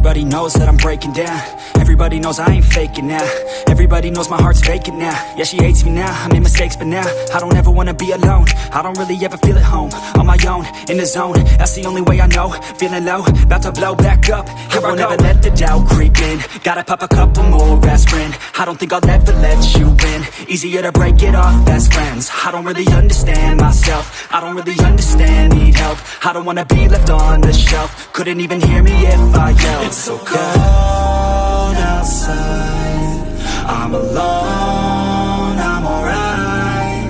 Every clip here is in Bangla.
Everybody knows that I'm breaking down. Everybody knows I ain't faking now. Everybody knows my heart's vacant now. Yeah, she hates me now, I made mistakes but now I don't ever wanna be alone. I don't really ever feel at home. On my own, in the zone, that's the only way I know. Feeling low, about to blow back up. Here I never let the doubt creep in. Gotta pop a couple more aspirin. I don't think I'll ever let you in. Easier to break it off best friends. I don't really understand myself. I don't really understand, need help. I don't wanna be left on the shelf. Couldn't even hear me if I yelled. It's so cold outside. I'm alone, I'm alright.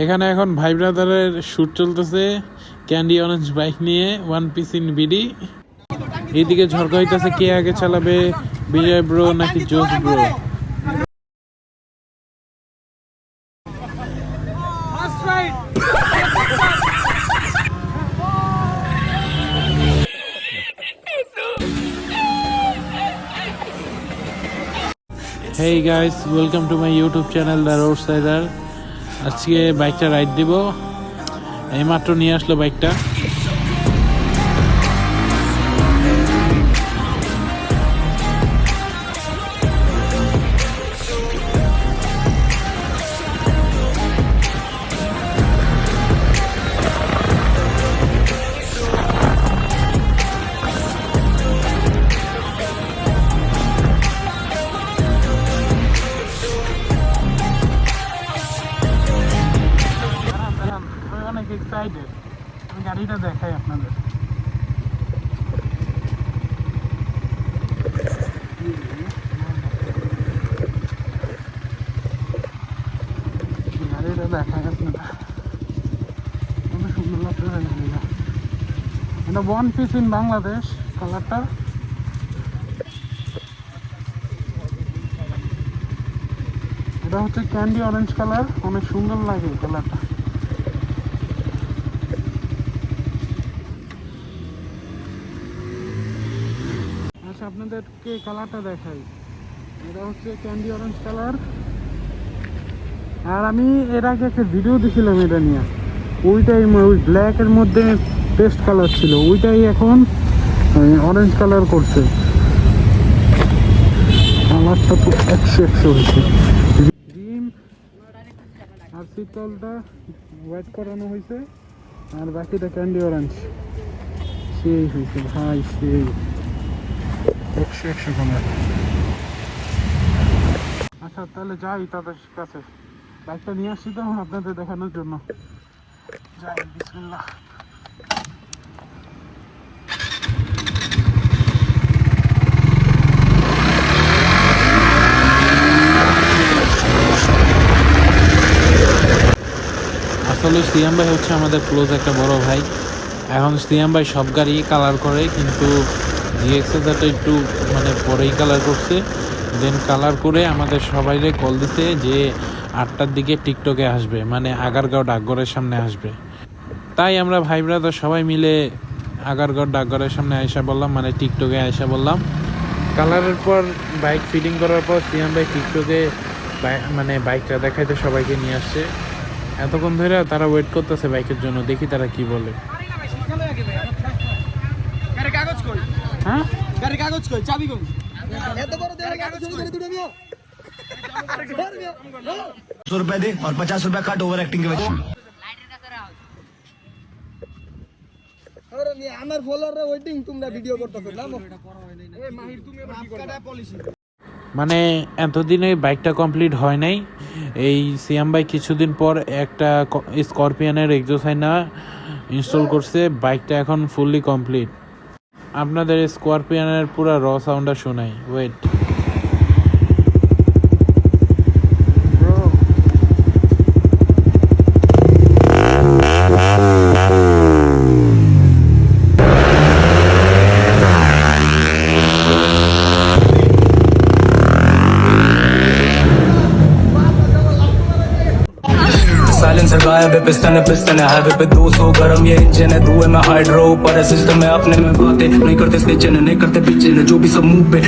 এখানে এখন ভাই ব্রাদারের শুট চলতেছে ক্যান্ডি অরেঞ্জ বাইক নিয়ে ওয়ান পিস ইন বিডি। এইদিকে ঝড়কা হইতেছে কে আগে চালাবে, বিজয় ব্রো নাকি জোস bro. Hey guys, welcome to my YouTube channel The Roadsider. আজকে বাইকটা রাইড দিব, এইমাত্র নিয়ে আসলো বাইকটা। আমি গাড়িটা দেখাই আপনাদের। গাড়িটা দেখা যাচ্ছে না, কত সুন্দর লাগছে গাড়িটা। এটা ওয়ান পিস ইন বাংলাদেশ কালারটা। এটা হচ্ছে ক্যান্ডি অরেঞ্জ কালার, অনেক সুন্দর লাগে কালারটা। আপনাদেরকে কালারটা দেখাই, এটা হচ্ছে ক্যান্ডি অরেঞ্জ কালার। আর আমি এর আগে একটা ভিডিও দেখছিলাম এটা নিয়ে, ওইটাই ওই ব্ল্যাকের মধ্যে পেস্ট কালার ছিল, ওইটাই এখন অরেঞ্জ কালার করছে। কালারটা তো 100 হয়েছে। ডিম আর শীতলটা হোয়াইট করানো হয়েছে, আর বাকিটা ক্যান্ডি অরেঞ্জ। সেই হয়েছে ভাই, সেই 100 কমে। আচ্ছা তাহলে যাই তাদের কাছে, বাইকটা নিয়ে আসছি তো আপনাদের দেখানোর জন্য। যাই, বিসমিল্লাহ। আসলে সিয়াম ভাই হচ্ছে আমাদের ক্লোজ একটা বড় ভাই। এখন সিয়াম ভাই সব গাড়ি কালার করে, কিন্তু Gsxrটা একটু মানে পরেই কালার করছে। দেন কালার করে আমাদের সবাইরে কল দিছে যে 8টার দিকে টিকটকে আসবে, মানে আগারগাঁও ডাকঘরের সামনে আসবে। তাই আমরা ভাই ব্রাদার সবাই মিলে আগারগাঁও ডাকঘরের সামনে আয়সা বললাম, মানে টিকটকে আয়সা বললাম। কালারের পর বাইক ফিটিং করার পর সিয়াম ভাই টিকটকে মানে বাইকটা দেখাইতে সবাইকে নিয়ে আসছে। এতক্ষণ ধরে তারা ওয়েট করতেছে বাইকের জন্য, দেখি তারা কি বলে। হ্যাঁ, গাড়ির কাগজ কই, চাবি কই? এত বড় দেড় কাগজ ধরে দুটো নিও। 100 रुपए दे और 50 रुपए काट ओवर एक्टिंग के वजह से। लाइटर का सरा আরে নি আমার ফলোয়াররা ওয়েটিং, তোমরা ভিডিও করতেছো না? এ মাহির তুমি এবার কি করবা? পলিসি মানে এতদিনে বাইকটা কমপ্লিট হয় নাই। এই সিয়াম ভাই কিছুদিন পর একটা স্করপিয়নের এক্সোসাইনা ইনস্টল করছে, বাইকটা এখন ফুললি কমপ্লিট। আপনাদের স্করপিয়নের পুরো র সাউন্ডটা শোনাই, ওয়েট। साइलेंसर गायब है, पिस्टन है हाईवे पे 200 गरम ये इंजन है, धुएं में हाइड्रो ऊपर है सिस्टम है, अपने में बातें नहीं करते स्टेशन नहीं करते पीछे जो भी सब मुंह पे